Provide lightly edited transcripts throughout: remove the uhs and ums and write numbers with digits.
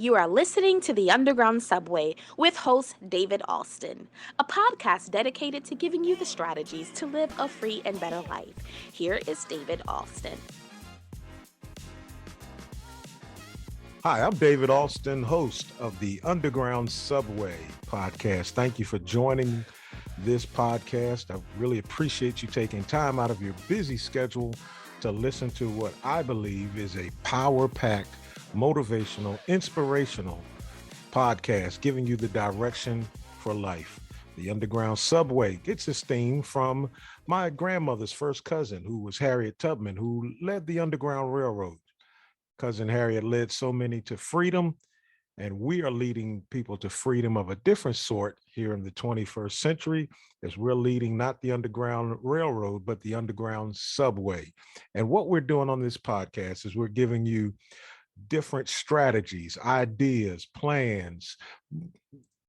You are listening to The Underground Subway with host David Alston, a podcast dedicated to giving you the strategies to live a free and better life. Here is David Alston. Hi, I'm David Alston, host of the Underground Subway podcast. Thank you for joining this podcast. I really appreciate you taking time out of your busy schedule to listen to what I believe is a power-packed, motivational, inspirational podcast giving you the direction for life. The Underground Subway gets its theme from my grandmother's first cousin, who was Harriet Tubman, who led the Underground Railroad. Cousin Harriet led so many to freedom, and we are leading people to freedom of a different sort here in the 21st century, as we're leading not the Underground Railroad, but the Underground Subway. And what we're doing on this podcast is we're giving you different strategies, ideas, plans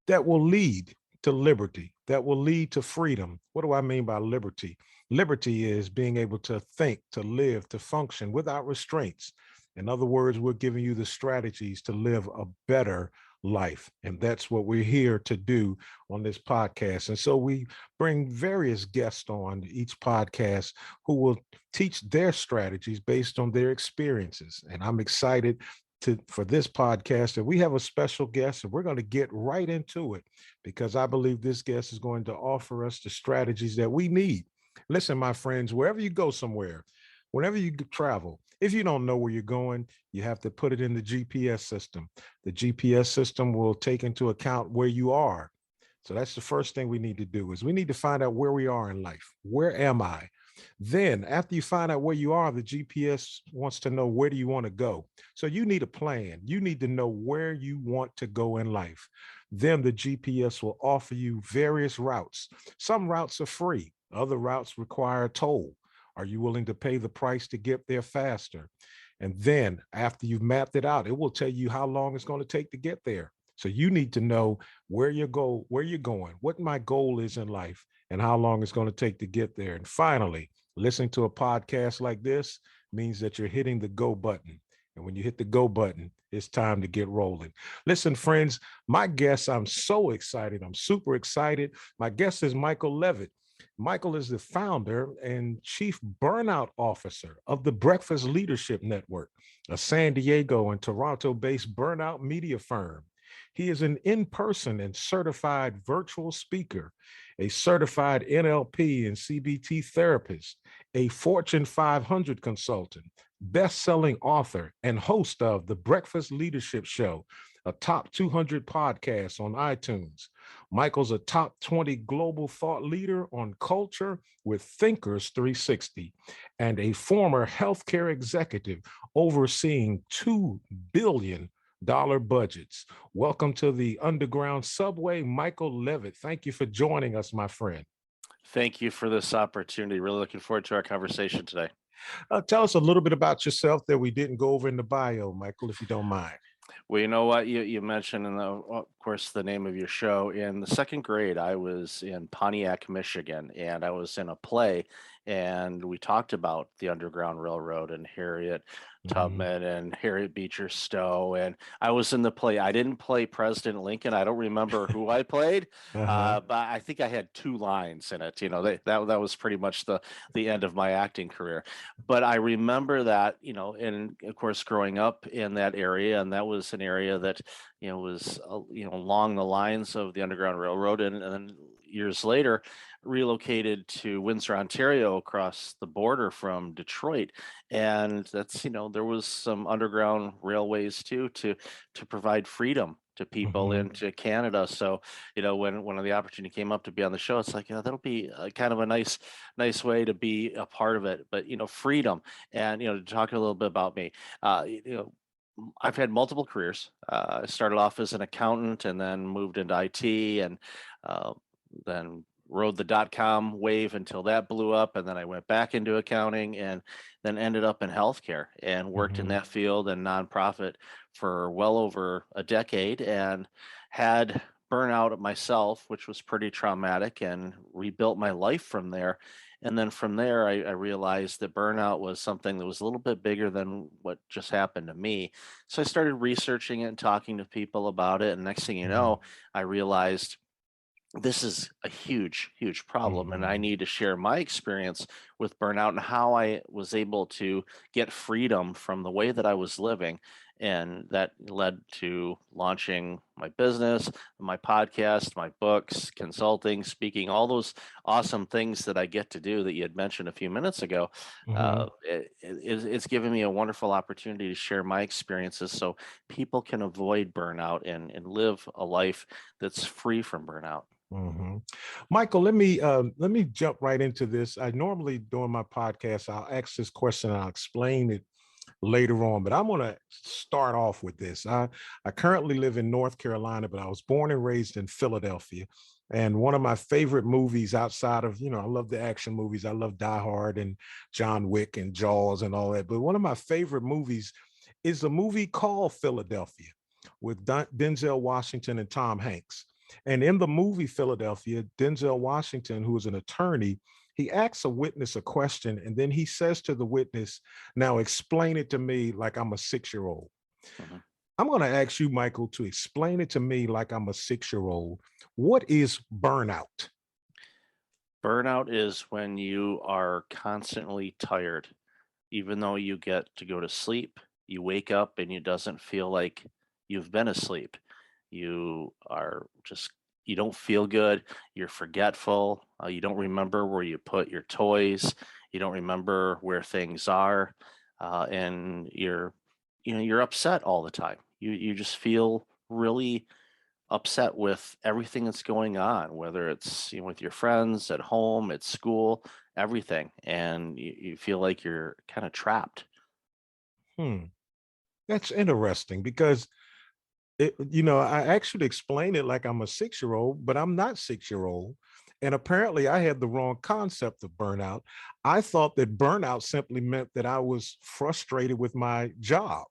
that will lead to liberty, that will lead to freedom. What do I mean by liberty? Liberty is being able to think, to live, to function without restraints. In other words, we're giving you the strategies to live a better life. And that's what we're here to do on this podcast. And so we bring various guests on each podcast who will teach their strategies based on their experiences. And I'm excited for this podcast that we have a special guest, and we're going to get right into it because I believe this guest is going to offer us the strategies that we need. Listen, my friends, wherever you go somewhere, whenever you travel, if you don't know where you're going, you have to put it in the GPS system. The GPS system will take into account where you are. So that's the first thing we need to do is we need to find out where we are in life. Where am I? Then after you find out where you are, the GPS wants to know where do you want to go. So you need a plan. You need to know where you want to go in life. Then the GPS will offer you various routes. Some routes are free. Other routes require a toll. Are you willing to pay the price to get there faster? And then after you've mapped it out, it will tell you how long it's going to take to get there. So you need to know where you're going, what my goal is in life, and how long it's going to take to get there. And finally, listening to a podcast like this means that you're hitting the go button. And when you hit the go button, it's time to get rolling. Listen, friends, my guest, I'm so excited. I'm super excited. My guest is Michael Levitt. Michael is the founder and chief burnout officer of the Breakfast Leadership Network, a San Diego and Toronto-based burnout media firm. He is an in-person and certified virtual speaker, a certified NLP and CBT therapist, a Fortune 500 consultant, best-selling author, and host of the Breakfast Leadership Show, a top 200 podcast on iTunes. Michael's a top 20 global thought leader on culture with Thinkers 360 and a former healthcare executive overseeing $2 billion budgets. Welcome to the Underground Subway, Michael Levitt. Thank you for joining us, my friend. Thank you for this opportunity. Really looking forward to our conversation today. Tell us a little bit about yourself that we didn't go over in the bio, Michael, if you don't mind. Well, you know what? You mentioned, of course, the name of your show. In the second grade, I was in Pontiac, Michigan, and I was in a play, and we talked about the Underground Railroad and Harriet Tubman and Harriet Beecher Stowe. And I was in the play. I didn't play President Lincoln. I don't remember who I played, but I think I had 2 lines in it. You know, that was pretty much the end of my acting career. But I remember that, you know, and of course, growing up in that area, and that was an area that, you know, was, you know, along the lines of the Underground Railroad. And then years later, relocated to Windsor, Ontario, across the border from Detroit. And that's, you know, there was some underground railways too, to provide freedom to people into Canada. So, you know, when the opportunity came up to be on the show, it's like, that'll be kind of a nice way to be a part of it. But, you know, freedom. And, you know, to talk a little bit about me, you know, I've had multiple careers. I started off as an accountant and then moved into IT, and then rode the dot-com wave until that blew up. And then I went back into accounting and then ended up in healthcare and worked in that field and nonprofit for well over a decade, and had burnout myself, which was pretty traumatic, and rebuilt my life from there. And then from there, I realized that burnout was something that was a little bit bigger than what just happened to me. So I started researching it and talking to people about it. And next thing you Mhm. know, I realized this is a huge, huge problem. And I Mhm. need to share my experience with burnout and how I was able to get freedom from the way that I was living. And that led to launching my business, my podcast, my books, consulting, speaking, all those awesome things that I get to do that you had mentioned a few minutes ago. Mhm. It's given me a wonderful opportunity to share my experiences so people can avoid burnout and live a life that's free from burnout. Mhm. Michael, let me jump right into this. I normally during my podcast I'll ask this question and I'll explain it later on, but I'm going to start off with this. I currently live in North Carolina, but I was born and raised in Philadelphia. And one of my favorite movies outside of, I love the action movies. I love Die Hard and John Wick and Jaws and all that. But one of my favorite movies is a movie called Philadelphia with Denzel Washington and Tom Hanks. And in the movie Philadelphia, Denzel Washington, who is an attorney, he asks a witness a question and then he says to the witness, now explain it to me like I'm a 6-year-old. Mhm. I'm going to ask you, Michael, to explain it to me like I'm a 6-year-old. What is burnout? Burnout is when you are constantly tired. Even though you get to go to sleep, you wake up and it doesn't feel like you've been asleep. You are just, you don't feel good. You're forgetful. You don't remember where you put your toys. You don't remember where things are. And you're upset all the time. You just feel really upset with everything that's going on, whether it's with your friends, at home, at school, everything, and you feel like you're kind of trapped. Hmm, that's interesting because I actually explain it like I'm a 6-year-old, but I'm not 6-year-old. And apparently I had the wrong concept of burnout. I thought that burnout simply meant that I was frustrated with my job.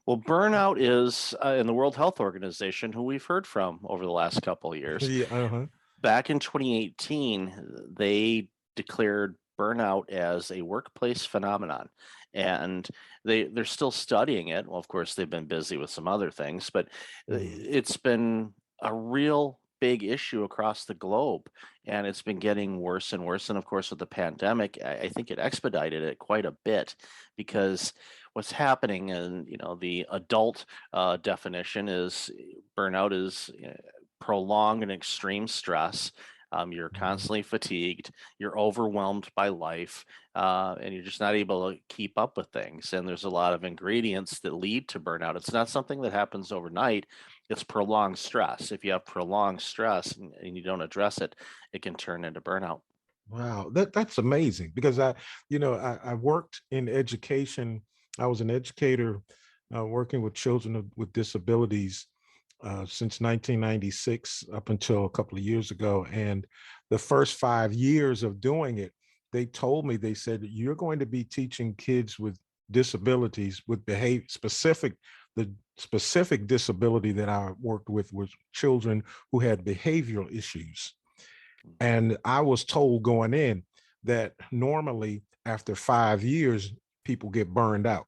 Well, burnout is in the World Health Organization, who we've heard from over the last couple of years. Yeah, uh-huh. Back in 2018, they declared burnout as a workplace phenomenon, and they're still studying it. Well, of course, they've been busy with some other things, but Mhm. it's been a real big issue across the globe, and it's been getting worse and worse. And of course, with the pandemic, I think it expedited it quite a bit because what's happening, and the adult definition is burnout is prolonged and extreme stress. You're Mhm. constantly fatigued, you're overwhelmed by life, and you're just not able to keep up with things. And there's a lot of ingredients that lead to burnout. It's not something that happens overnight, it's prolonged stress. If you have prolonged stress and you don't address it, it can turn into burnout. Wow, that's amazing because I worked in education. I was an educator working with children with disabilities since 1996 up until a couple of years ago. And the first 5 years of doing it, they told me, they said, you're going to be teaching kids with disabilities with behavior specific. The specific disability that I worked with was children who had behavioral issues. And I was told going in that normally after 5 years, people get burned out.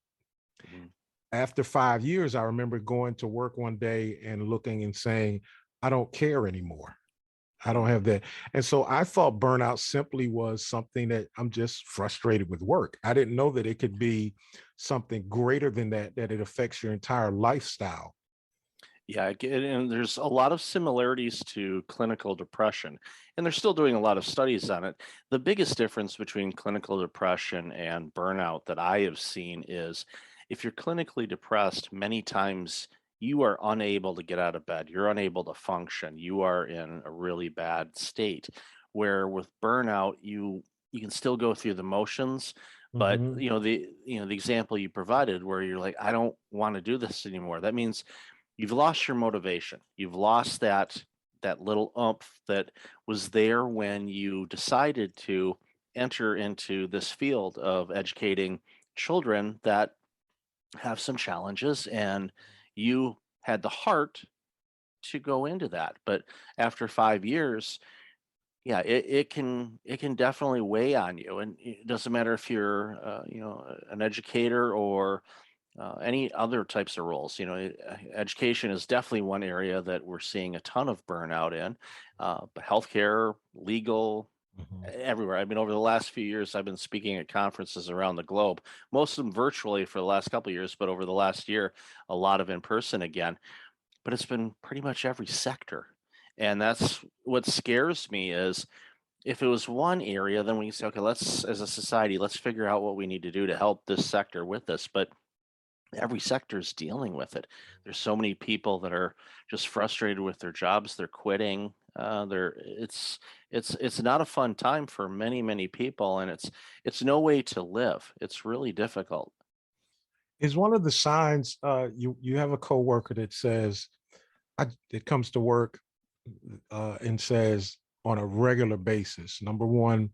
Mhm. After 5 years, I remember going to work one day and looking and saying, I don't care anymore. I don't Mhm. have that. And so I thought burnout simply was something that I'm just frustrated with work. I didn't know that it could be something greater than that, that it affects your entire lifestyle. Yeah, and there's a lot of similarities to clinical depression, and they're still doing a lot of studies on it. The biggest difference between clinical depression and burnout that I have seen is if you're clinically depressed, many times you are unable to get out of bed, you're unable to function, you are in a really bad state. Where with burnout, you can still go through the motions, but Mhm. the example you provided where you're like, I don't want to do this anymore. That means you've lost your motivation. You've lost that little oomph that was there when you decided to enter into this field of educating children that have some challenges, and you had the heart to go into that. But after 5 years, it can definitely weigh on you, and it doesn't matter if you're an educator or any other types of roles. Education is definitely one area that we're seeing a ton of burnout in, but healthcare, legal, Mhm. everywhere. I mean, over the last few years, I've been speaking at conferences around the globe, most of them virtually for the last couple of years, but over the last year, a lot of in person again. But it's been pretty much every sector. And that's what scares me is if it was one area, then we can say, okay, let's, as a society, let's figure out what we need to do to help this sector with this. But every sector is dealing with it. There's so many people that are just frustrated with their jobs. They're quitting. It's not a fun time for many people, and it's no way to live. It's really difficult. Is one of the signs you have a coworker that says it comes to work and says on a regular basis, number one,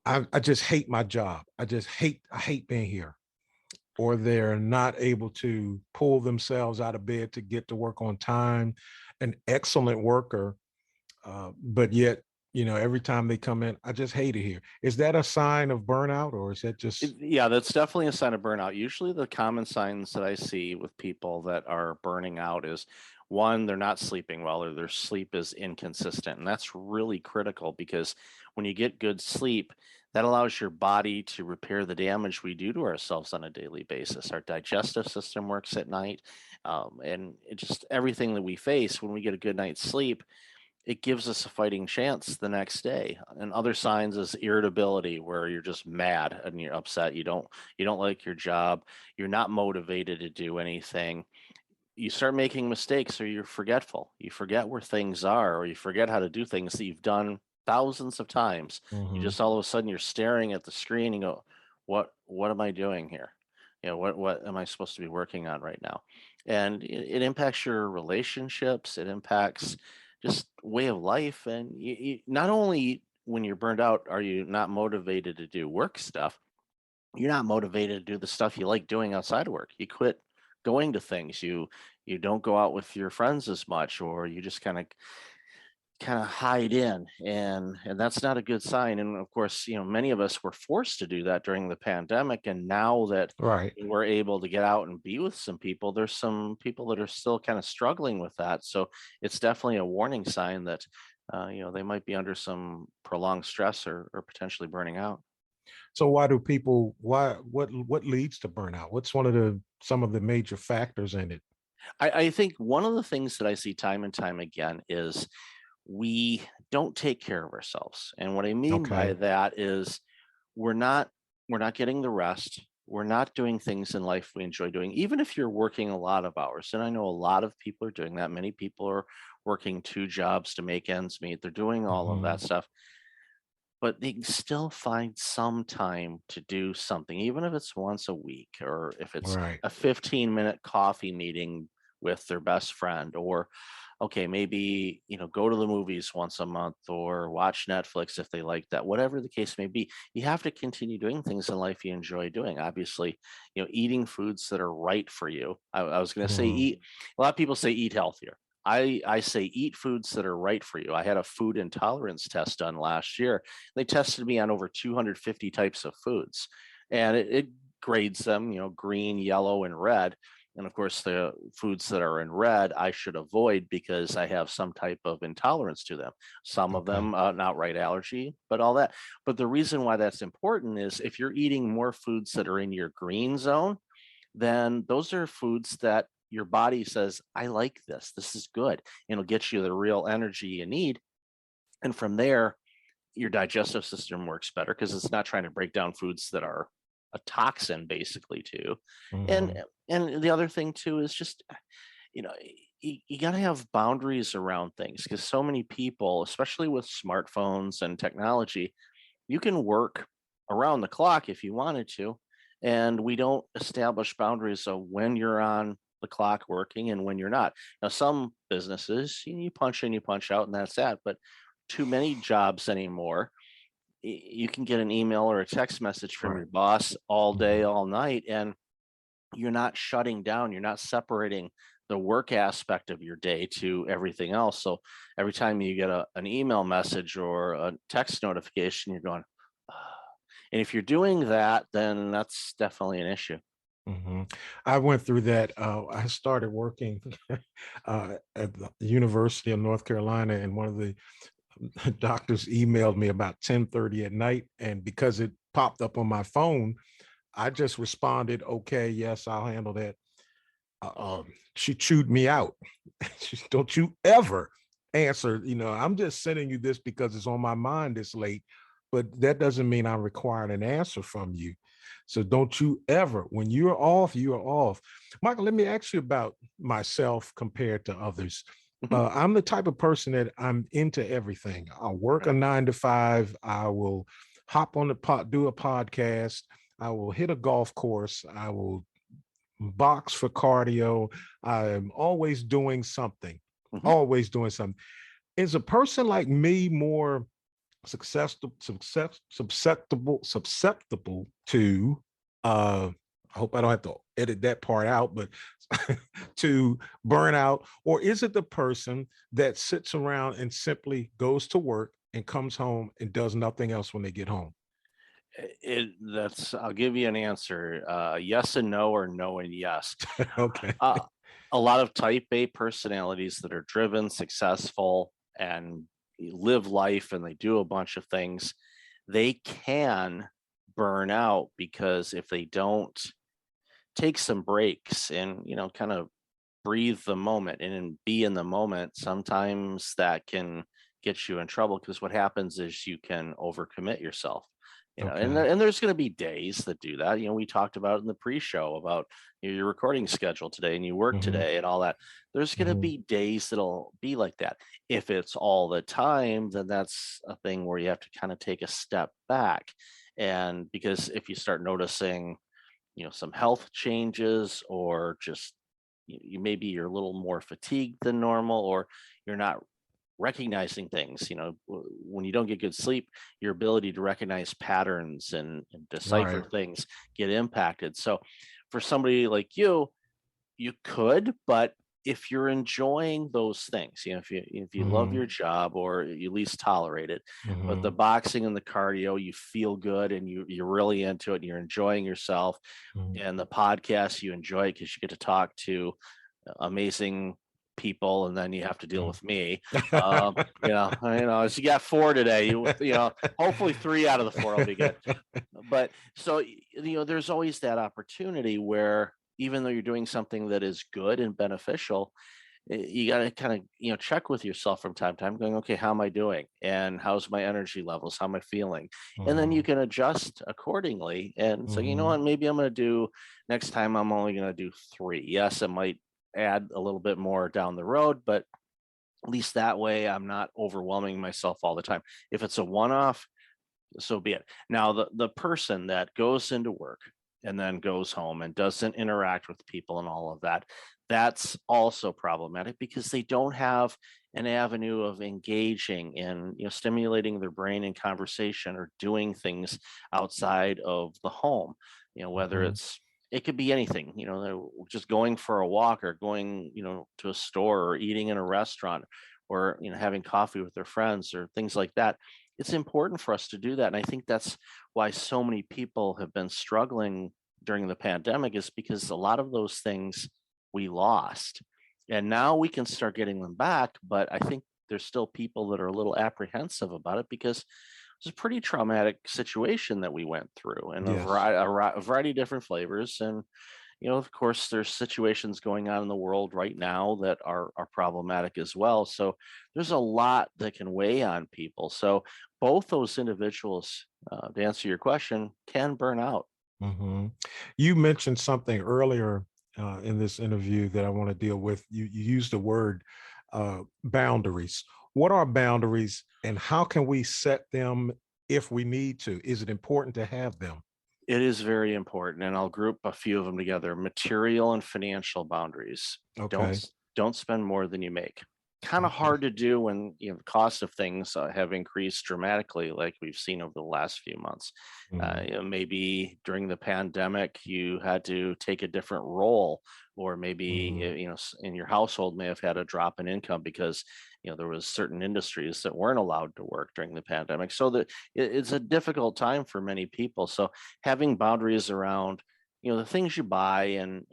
I just hate my job. I hate being here. Or they're not able to pull themselves out of bed to get to work on time. An excellent worker, but yet, every time they come in, I just hate it here. Is that a sign of burnout, or is that just Yeah, that's definitely a sign of burnout. Usually, the common signs that I see with people that are burning out is one, they're not sleeping well, or their sleep is inconsistent. And that's really critical because when you get good sleep, that allows your body to repair the damage we do to ourselves on a daily basis. Our digestive system works at night, and it just everything that we face when we get a good night's sleep, it gives us a fighting chance the next day. And other signs is irritability, where you're just mad and you're upset. You don't like your job. You're not motivated to do anything. You start making mistakes, or you're forgetful. You forget where things are, or you forget how to do things that you've done thousands of times. You Mhm. just all of a sudden you're staring at the screen and go, what am I doing here? What am I supposed to be working on right now? And it impacts your relationships. It impacts just way of life. And not only when you're burned out are you not motivated to do work stuff, you're not motivated to do the stuff you like doing outside of work. You quit going to things. You don't go out with your friends as much, or you just kind of hide in, and that's not a good sign. And of course, many of us were forced to do that during the pandemic, and now that Right? we're able to get out and be with some people, there's some people that are still kind of struggling with that. So it's definitely a warning sign that they might be under some prolonged stress, or potentially burning out. So why do people? Why? What leads to burnout? What's one of the some of the major factors in it? I think one of the things that I see time and time again is we don't take care of ourselves. And what I mean by Okay. that is we're not we're not getting the rest. We're not doing things in life we enjoy doing, even if you're working a lot of hours. And I know a lot of people are doing that. Many people are working two jobs to make ends meet. They're doing all of that Mhm. stuff, but they can still find some time to do something, even if it's once a week, or if it's Right. a 15-minute coffee meeting with their best friend, or okay, maybe, go to the movies once a month, or watch Netflix if they like that, whatever the case may be. You have to continue doing things in life you enjoy doing. Obviously, eating foods that are right for you. I was going to say Mhm. eat. A lot of people say eat healthier. I say eat foods that are right for you. I had a food intolerance test done last year. They tested me on over 250 types of foods, and it grades them, green, yellow, and red. And of course, the foods that are in red, I should avoid because I have some type of intolerance to them. Some of Okay. them, an outright allergy, but all that. But the reason why that's important is if you're eating more foods that are in your green zone, then those are foods that your body says, I like this. This is good. And it'll get you the real energy you need. And from there, your digestive system works better because it's not trying to break down foods that are a toxin basically too. And Mhm. and the other thing too is just you know you got to have boundaries around things, because so many people, especially with smartphones and technology, you can work around the clock if you wanted to, and we don't establish boundaries of when you're on the clock working and when you're not. Now some businesses, you punch in, you punch out, and that's that. But too many jobs anymore, you can get an email or a text message from Right. your boss all day, Mhm. all night, and you're not shutting down, you're not separating the work aspect of your day to everything else. So every time you get an email message or a text notification, you're going, "Ah." And if you're doing that, then that's definitely an issue. Hmm. I went through that. I started working at the University of North Carolina, and one of the doctors emailed me about 10:30 at night, and because it popped up on my phone, I just responded, "Okay, yes, I'll handle that." She chewed me out. She said, "Don't you ever answer. I'm just sending you this because it's on my mind this late, but that doesn't mean I'm requiring an answer from you. So don't you ever, when you're off, you're off." Michael, let me ask you about myself compared to others. Mhm. I'm the type of person that I'm into everything. I'll work a Right. 9 to 5. I will hop on the pod, do a podcast. I will hit a golf course. I will box for cardio. I'm always doing something, Mhm. always doing something. Is a person like me more susceptible to I hope I don't have to edit that part out, but to burnout? Or is it the person that sits around and simply goes to work and comes home and does nothing else when they get home? I'll give you an answer. Yes and no, or no and yes. Okay. Uh, a lot of type A personalities that are driven, successful, and live life and they do a bunch of things, they can burn out because if they don't take some breaks and, kind of breathe the moment and be in the moment, sometimes that can get you in trouble because what happens is you can overcommit yourself. And Okay. there's going to be days that do that. We talked about in the pre-show about your recording schedule today and you work Hmm. today and all that. There's going to Hmm. be days that'll be like that. If it's all the time, then that's a thing where you have to kind of take a step back. And because if you start noticing, some health changes, or just you maybe you're a little more fatigued than normal, or you're not recognizing things, when you don't get good sleep, your ability to recognize patterns and decipher Right. things get impacted. So for somebody like you could, but if you're enjoying those things, if you love Hmm. your job or you at least tolerate it, but the Hmm. boxing and the cardio, you feel good and you're really into it and you're enjoying yourself, Hmm. and the podcast you enjoy it because you get to talk to amazing people, and then you have to deal with me. As you got four today, hopefully three out of the four will be good. But so there's always that opportunity where even though you're doing something that is good and beneficial, you got to kind of check with yourself from time to time, going, okay, how am I doing and how's my energy levels, how am I feeling? And then you Mhm, can adjust accordingly and say, you know mhm, what, maybe I'm going to do, next time I'm only going to do three. Yes, it might add a little bit more down the road, but at least that way I'm not overwhelming myself all the time. If it's a one-off, so be it. Now, the person that goes into work and then goes home and doesn't interact with people and all of that, that's also problematic because they don't have an avenue of engaging in, stimulating their brain in conversation or doing things outside of the home. Whether mhm, it could be anything, they're just going for a walk or going, to a store or eating in a restaurant or, having coffee with their friends or things like that. It's important for us to do that. And I think that's why so many people have been struggling during the pandemic, is because a lot of those things we lost. And now we can start getting them back. But I think there's still people that are a little apprehensive about it because it's a pretty traumatic situation that we went through, and a yes, variety, a variety of different flavors. And of course, there's situations going on in the world right now that are problematic as well. So there's a lot that can weigh on people. So both those individuals, to answer your question, can burn out. mhm. You mentioned something earlier in this interview that I want to deal with. You used the word boundaries. What are boundaries, and how can we set them if we need to? Is it important to have them? It is very important, and I'll group a few of them together: material and financial boundaries. Don't Okay. don't spend more than you make. kind of Okay. hard to do when the cost of things have increased dramatically, like we've seen over the last few months. Mhm. Maybe during the pandemic, you had to take a different role, or maybe Mhm. in your household may have had a drop in income because there was certain industries that weren't allowed to work during the pandemic. So that it's a difficult time for many people. So having boundaries around the things you buy and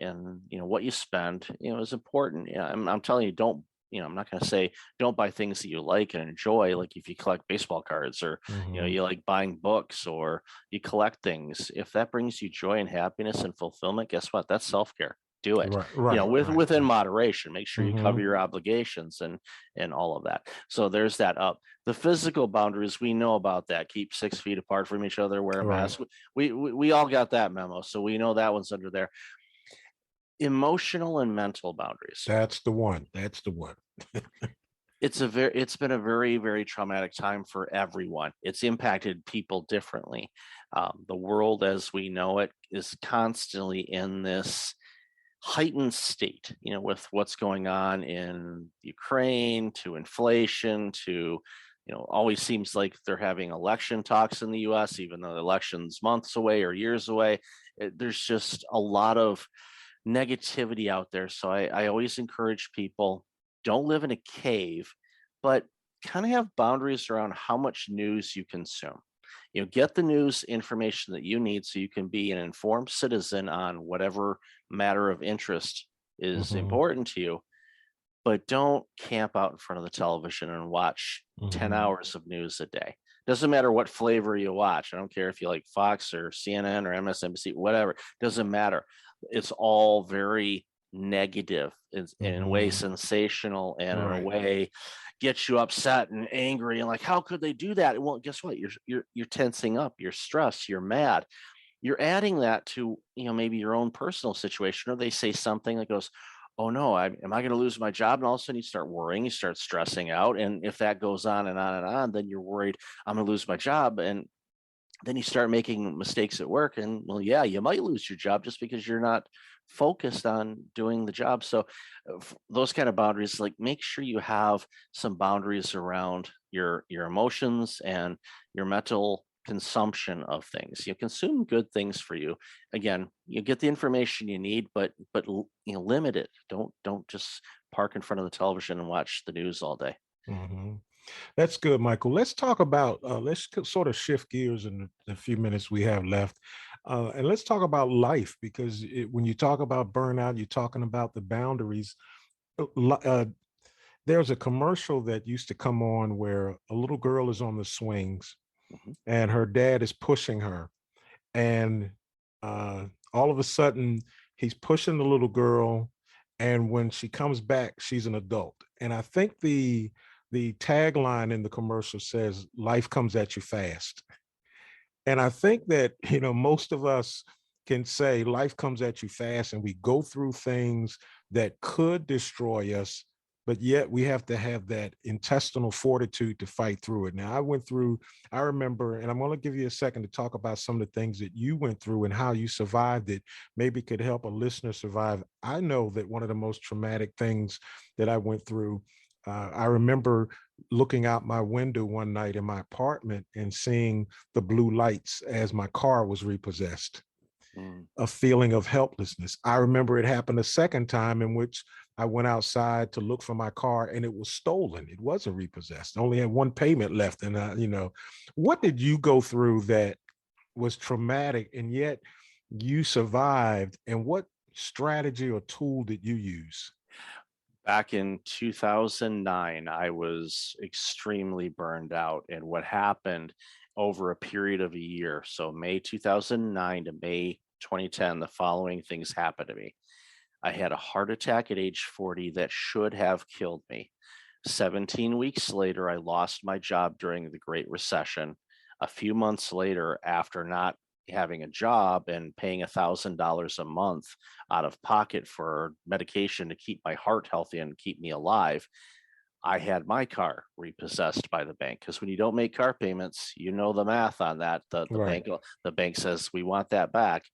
what you spend is important. Yeah, I'm telling you, don't I'm not going to say don't buy things that you like and enjoy, like if you collect baseball cards, or Mhm. you like buying books, or you collect things. If that brings you joy and happiness and fulfillment, guess what? That's self-care. Do it. Right, right, right, Within right. moderation. Make sure you cover Mhm. your obligations and all of that. So there's that up. The physical boundaries, we know about that. Keep 6 feet apart from each other, wear a Right. mask. We all got that memo, so we know that one's under there. Emotional and mental boundaries. That's the one. That's the one. It's been a very, very traumatic time for everyone. It's impacted people differently. The world as we know it is constantly in this heightened state, with what's going on in Ukraine, to inflation, to always seems like they're having election talks in the US, even though the election's months away or years away. There's just a lot of negativity out there. So I always encourage people, don't live in a cave, but kind of have boundaries around how much news you consume. Get the news information that you need so you can be an informed citizen on whatever matter of interest is Mhm. important to you, but don't camp out in front of the television and watch 10 Mhm. hours of news a day. Doesn't matter what flavor you watch. I don't care if you like Fox or CNN or MSNBC, whatever. Doesn't matter. It's all very negative, in a way Mhm. sensational, and in a Right. way gets you upset and angry and like, how could they do that? Well, guess what? You're tensing up, you're stressed, you're mad. You're adding that to maybe your own personal situation, or they say something that goes, oh no, am I going to lose my job? And all of a sudden you start worrying, you start stressing out, and if that goes on and on and on, then you're worried, I'm going to lose my job. And then you start making mistakes at work, and well, yeah, you might lose your job just because you're not focused on doing the job. So those kind of boundaries, like, make sure you have some boundaries around your emotions and your mental consumption of things. You consume good things for you. Again, you get the information you need, but limit it. Don't just park in front of the television and watch the news all day. Mhm. That's good, Michael. Let's talk about, sort of shift gears in the few minutes we have left. And let's talk about life, because when you talk about burnout, you're talking about the boundaries. Uh, li- uh, there's a commercial that used to come on where a little girl is on the swings Mhm. and her dad is pushing her. And all of a sudden, he's pushing the little girl. And when she comes back, she's an adult. And I think the tagline in the commercial says, "Life comes at you fast." And I think that, most of us can say life comes at you fast, and we go through things that could destroy us, but yet we have to have that intestinal fortitude to fight through it. Now, I remember, and I'm going to give you a second to talk about some of the things that you went through and how you survived it. Maybe could help a listener survive. I know that one of the most traumatic things that I went through, I remember looking out my window one night in my apartment and seeing the blue lights as my car was repossessed, Mm. a feeling of helplessness. I remember it happened a second time in which I went outside to look for my car and it was stolen. It wasn't repossessed. I only had one payment left. And, what did you go through that was traumatic and yet you survived? And what strategy or tool did you use? Back in 2009, I was extremely burned out. And what happened over a period of a year, so May 2009 to May 2010, the following things happened to me. I had a heart attack at age 40 that should have killed me. 17 weeks later, I lost my job during the Great Recession. A few months later, after not having a job and paying $1,000 a month out of pocket for medication to keep my heart healthy and keep me alive, I had my car repossessed by the bank. Because when you don't make car payments, the math on that. Right. The bank says we want that back,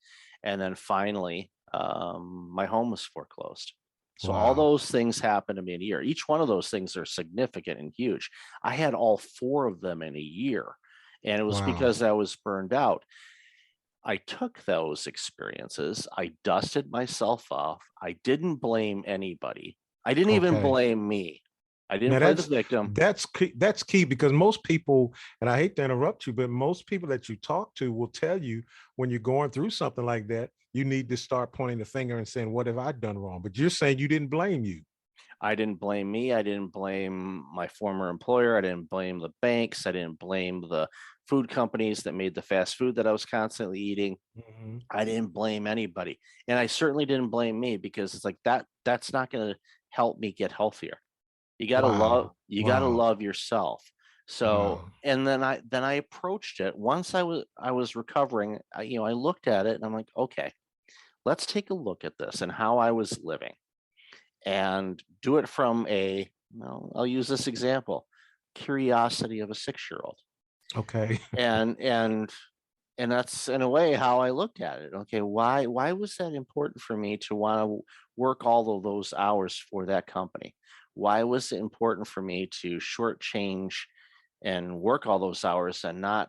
and then finally, my home was foreclosed. So all Wow. those things happen to me in a year. Each one of those things are significant and huge. I had all four of them in a year. And it was Wow. because I was burned out. I took those experiences, I dusted myself off. I didn't blame anybody. I didn't even Okay. blame me. I didn't Now play the victim. that's key because most people, and I hate to interrupt you, but most people that you talk to will tell you when you're going through something like that, you need to start pointing the finger and saying, "What have I done wrong?" But you're saying you didn't blame you. I didn't blame me. I didn't blame my former employer. I didn't blame the banks. I didn't blame the food companies that made the fast food that I was constantly eating. Mhm. I didn't blame anybody. And I certainly didn't blame me because it's like that's not going to help me get healthier. Wow. You got to Wow. love yourself. So, Wow. and then I approached it once I was recovering, I looked at it and I'm like, okay, let's take a look at this and how I was living and do it from I'll use this example, curiosity of a 6-year-old. Okay. And that's in a way how I looked at it. Okay, why was that important for me to want to work all of those hours for that company? Why was it important for me to shortchange and work all those hours and not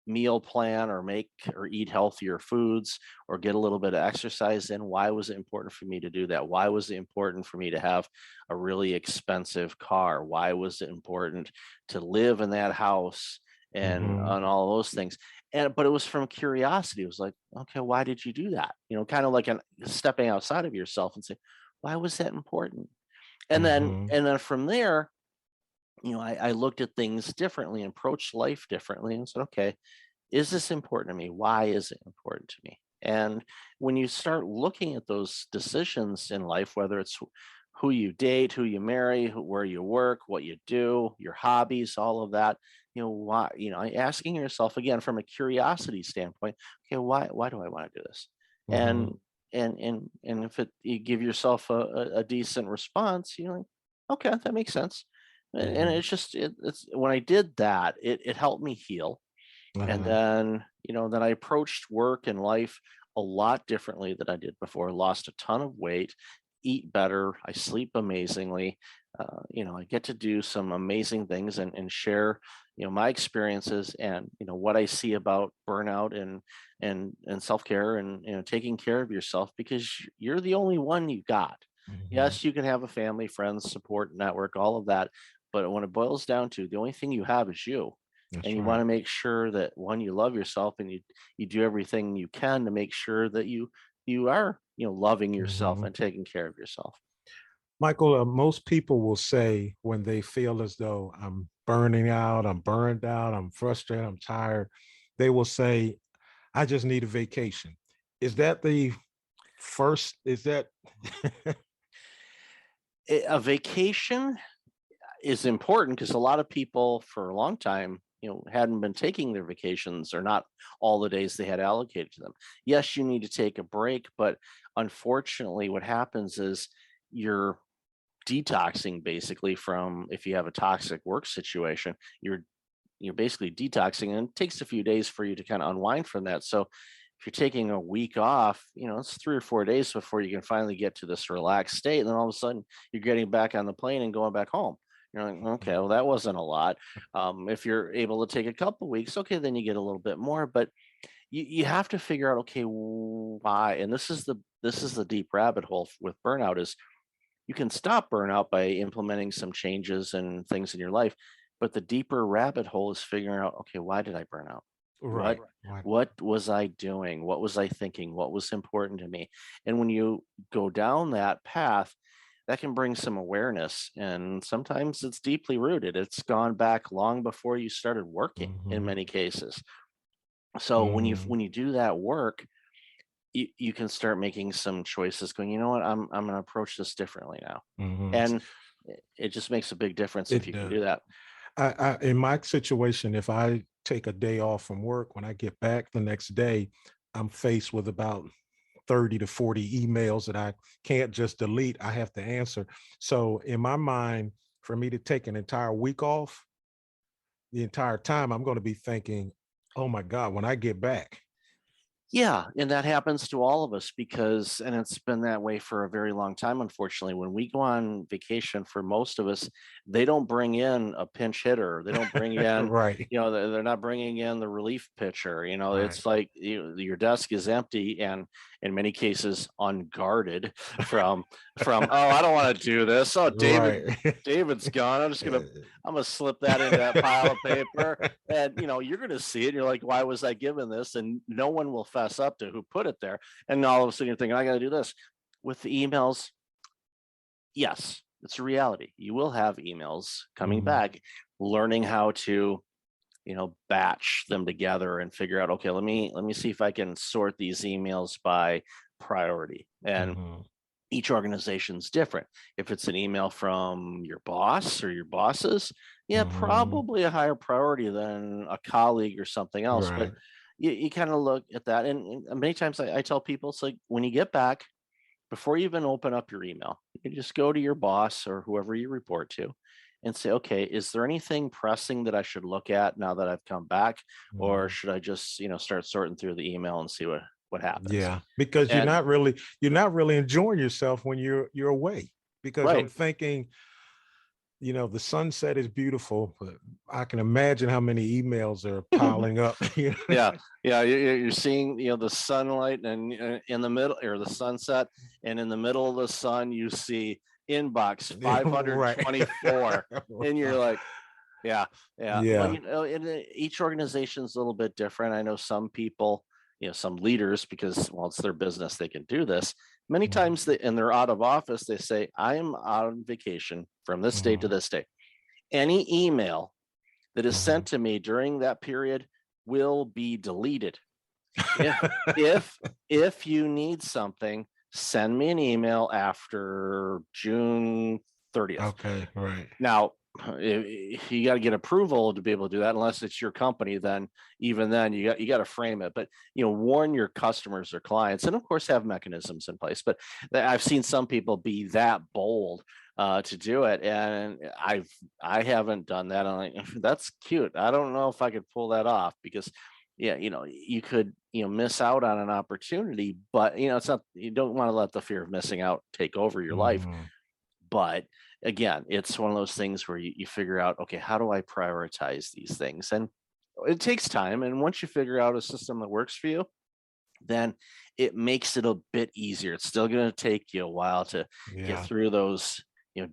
meal plan or make or eat healthier foods or get a little bit of exercise in? Why was it important for me to do that? Why was it important for me to have a really expensive car? Why was it important to live in that house and Hmm. on all those things? But it was from curiosity. It was like, okay, why did you do that? Kind of like stepping outside of yourself and say, why was that important? Hmm. And then from there, I looked at things differently, approached life differently, and said, okay, is this important to me? Why is it important to me? And when you start looking at those decisions in life, whether it's who you date, who you marry, where you work, what you do, your hobbies, all of that, why, asking yourself again from a curiosity standpoint, okay, why do I want to do this? Hmm. And and if you give yourself a decent response, like, okay, that makes sense. And Hmm. it's just it's when I did that, it helped me heal. And Uh-huh. then I approached work and life a lot differently than I did before. Lost a ton of weight, eat better, I sleep amazingly. I get to do some amazing things and share, my experiences and what I see about burnout and self care and taking care of yourself because you're the only one you got. Hmm. Yes, you can have a family, friends, support network, all of that, but when it boils down to the only thing you have is you, and That's you right. want to make sure that one, you love yourself and you do everything you can to make sure that you are loving yourself Hmm. and taking care of yourself. Michael, most people will say when they feel as though I'm burning out, I'm burned out, I'm frustrated, I'm tired, they will say, I just need a vacation. Is that the first? Is that A vacation is important because a lot of people for a long time hadn't been taking their vacations or not all the days they had allocated to them. Yes, you need to take a break, but unfortunately what happens is you're detoxing basically from, if you have a toxic work situation, you're basically detoxing, and it takes a few days for you to kind of unwind from that. So if you're taking a week off, it's 3 or 4 days before you can finally get to this relaxed state, and then all of a sudden you're getting back on the plane and going back home. You're like, okay, well, that wasn't a lot. If you're able to take a couple weeks, okay, then you get a little bit more, but you have to figure out, okay, why? And this is the deep rabbit hole with burnout. Is you can stop burnout by implementing some changes and things in your life, but the deeper rabbit hole is figuring out, okay, why did I burn out? what right? Right. what was I doing? What was I thinking? What was important to me? And when you go down that path, that can bring some awareness, and sometimes it's deeply rooted. It's gone back long before you started working in Hmm. many cases. So when you Hmm. when you do that work, you can start making some choices going, what, I'm going to approach this differently now. Hmm. And it just makes a big difference if It you can does. do that. In my situation, if I take a day off from work, when I get back the next day, I'm faced with about 30 to 40 emails that I can't just delete. I have to answer. So in my mind, for me to take an entire week off, the entire time I'm going to be thinking, oh my God, when I get back. Yeah, and that happens to all of us because, and it's been that way for a very long time, unfortunately. When we go on vacation, for most of us, they don't bring in a pinch hitter. They don't bring in, Right. they're not bringing in the relief pitcher. Right. It's like your desk is empty and in many cases unguarded from, oh, I don't want to do this. Oh, Right. David's gone. I'm gonna slip that into that pile of paper, and you're going to see it and you're like, why was I given this? And no one will fess up to who put it there. And all of a sudden you're thinking, I got to do this. With the emails, yes, it's a reality. You will have emails coming Mhm. back. Learning how to batch them together and figure out, okay, let me see if I can sort these emails by priority. And Mhm. each organization's different. If it's an email from your boss or your bosses, yeah, Mhm. probably a higher priority than a colleague or something else. But Right. you kind of look at that. And many times I tell people, it's like when you get back, before you even open up your email, you can just go to your boss or whoever you report to and say, okay, is there anything pressing that I should look at now that I've come back? Or Mhm. should I just, start sorting through the email and see what happens? Yeah, because And you're not really enjoying yourself when you're away. Because I'm right. thinking, the sunset is beautiful, but I can imagine how many emails are piling up. Yeah, yeah, you're seeing, the sunlight and in the middle, or the sunset, and in the middle of the sun, you see inbox Right. 524, and you're like, yeah, yeah. Well, Yeah. each organization's a little bit different. I know some people, some leaders, because well, it's their business, they can do this. Many Mhm. times, and they're out of office. They say, "I am out on vacation from this date to Mhm. this date. Any email that is Mhm. sent to me during that period will be deleted. If if if you need something, send me an email after June 30th." Okay, right. Now, you got to get approval to be able to do that. Unless it's your company, then even then you got to frame it. But warn your customers or clients, and of course have mechanisms in place. But I've seen some people be that bold to do it, and I haven't done that. I'm like, that's cute. I don't know if I could pull that off because yeah, you could miss out on an opportunity, but it's not. You don't want to let the fear of missing out take over your life. Mhm. But again, it's one of those things where you figure out, okay, how do I prioritize these things? And it takes time. And once you figure out a system that works for you, then it makes it a bit easier. It's still going to take you a while to get Yeah. through those,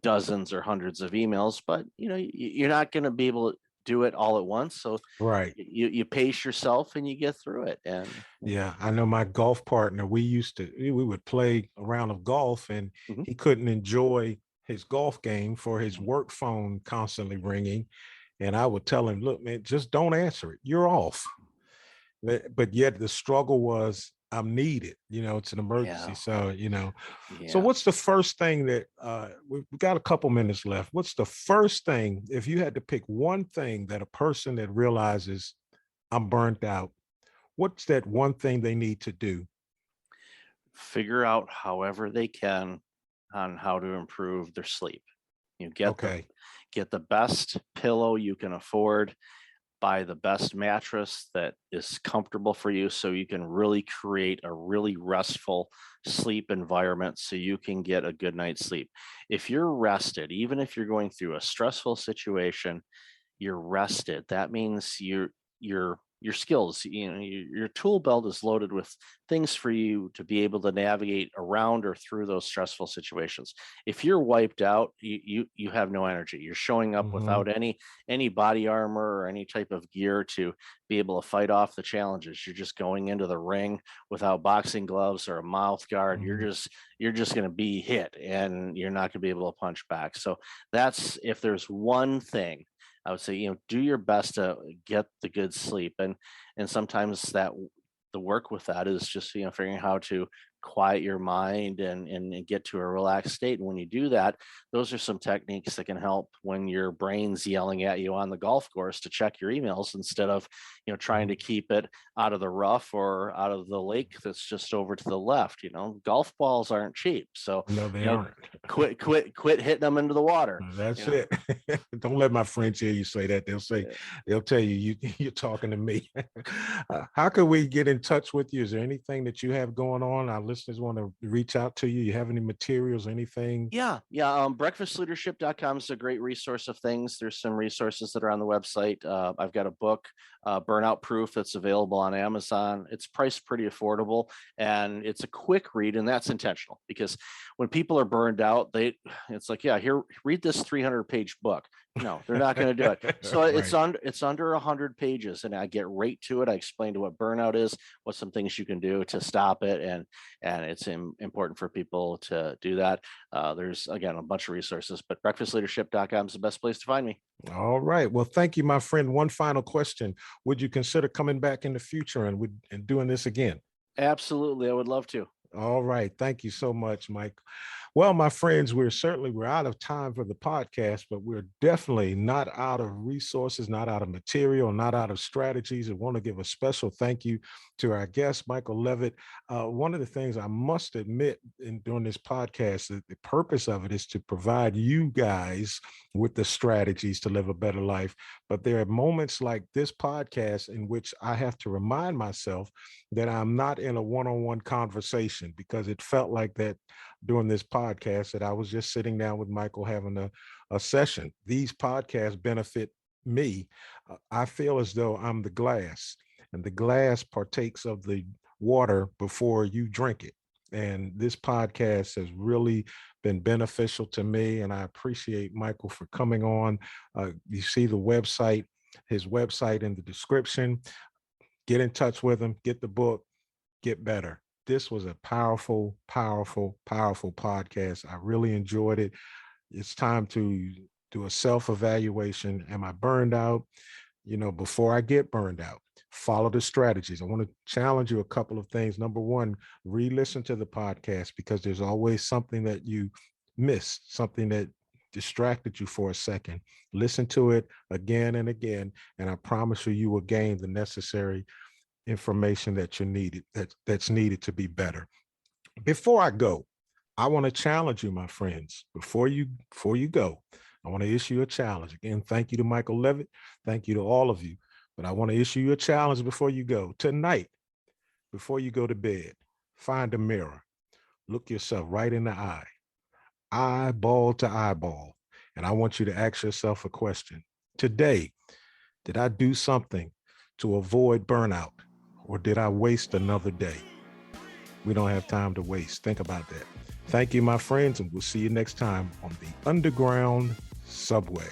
dozens or hundreds of emails, but you're not going to be able to do it all at once. So Right. you pace yourself and you get through it. And Yeah, I know my golf partner, we would play a round of golf and mhm. he couldn't enjoy his golf game for his Mhm. work phone constantly ringing. And I would tell him, look, man, just don't answer it. You're off. But yet the struggle was I'm needed, it's an emergency. Yeah, So yeah. what's the first thing that we've got a couple minutes left. What's the first thing, if you had to pick one thing that a person that realizes I'm burnt out, what's that one thing they need to do? Figure out however they can on how to improve their sleep. You Okay. get the best pillow you can afford, buy the best mattress that is comfortable for you so you can really create a really restful sleep environment so you can get a good night's sleep. If you're rested, even if you're going through a stressful situation, you're rested. That means your skills, your tool belt is loaded with things for you to be able to navigate around or through those stressful situations. If you're wiped out, you have no energy. You're showing up Mhm. without any body armor or any type of gear to be able to fight off the challenges. You're just going into the ring without boxing gloves or a mouth guard. Mhm. You're just going to be hit and you're not going to be able to punch back. So that's, if there's one thing I would say, do your best to get the good sleep. And sometimes the work with that is just, figuring out how to quiet your mind and get to a relaxed state. And when you do that, those are some techniques that can help when your brain's yelling at you on the golf course to check your emails instead of, trying to keep it out of the rough or out of the lake that's just over to the left. Golf balls aren't cheap. So, No, they aren't. quit hitting them into the water. That's it. Don't let my friends hear you say that. They'll tell you you're talking to me. How can we get in touch with you? Is there anything that you have going on? Our listeners want to reach out to you. You have any materials, anything? Yeah. Breakfastleadership.com is a great resource of things. There's some resources that are on the website. I've got a book, Burnout Proof, that's available on Amazon. It's priced pretty affordable and it's a quick read, and that's intentional because when people are burned out, it's like, yeah, here, read this 300-page book. No, they're not going to do it. So Right. it's under 100 pages, and I get right to it. I explain to what burnout is, what some things you can do to stop it, and it's important for people to do that. There's again a bunch of resources, but breakfastleadership.com is the best place to find me. All right. Well, thank you, my friend. One final question: would you consider coming back in the future and doing this again? Absolutely, I would love to. All right. Thank you so much, Mike. Well, my friends, we're out of time for the podcast, but we're definitely not out of resources, not out of material, not out of strategies. I want to give a special thank you to our guest, Michael Levitt. One of the things I must admit in doing this podcast, that the purpose of it is to provide you guys with the strategies to live a better life. But there are moments like this podcast in which I have to remind myself that I'm not in a one-on-one conversation, because it felt like that during this podcast that I was just sitting down with Michael having a session. These podcasts benefit me. I feel as though I'm the glass, and the glass partakes of the water before you drink it. And this podcast has really been beneficial to me, and I appreciate Michael for coming on. You see his website in the description. Get in touch with him, get the book, get better. This was a powerful, powerful, powerful podcast. I really enjoyed it. It's time to do a self-evaluation. Am I burned out? Before I get burned out, follow the strategies. I want to challenge you a couple of things. Number one, re-listen to the podcast, because there's always something that you missed, something that distracted you for a second. Listen to it again and again, and I promise you will gain the necessary information that's needed to be better. Before I go, I want to challenge you, my friends. Before you go, I want to issue a challenge. Again, thank you to Michael Levitt. Thank you to all of you. But I want to issue you a challenge before you go. Tonight, before you go to bed, find a mirror. Look yourself right in the eye, eyeball to eyeball. And I want you to ask yourself a question. Today, did I do something to avoid burnout, or did I waste another day? We don't have time to waste. Think about that. Thank you, my friends, and we'll see you next time on the Underground Subway.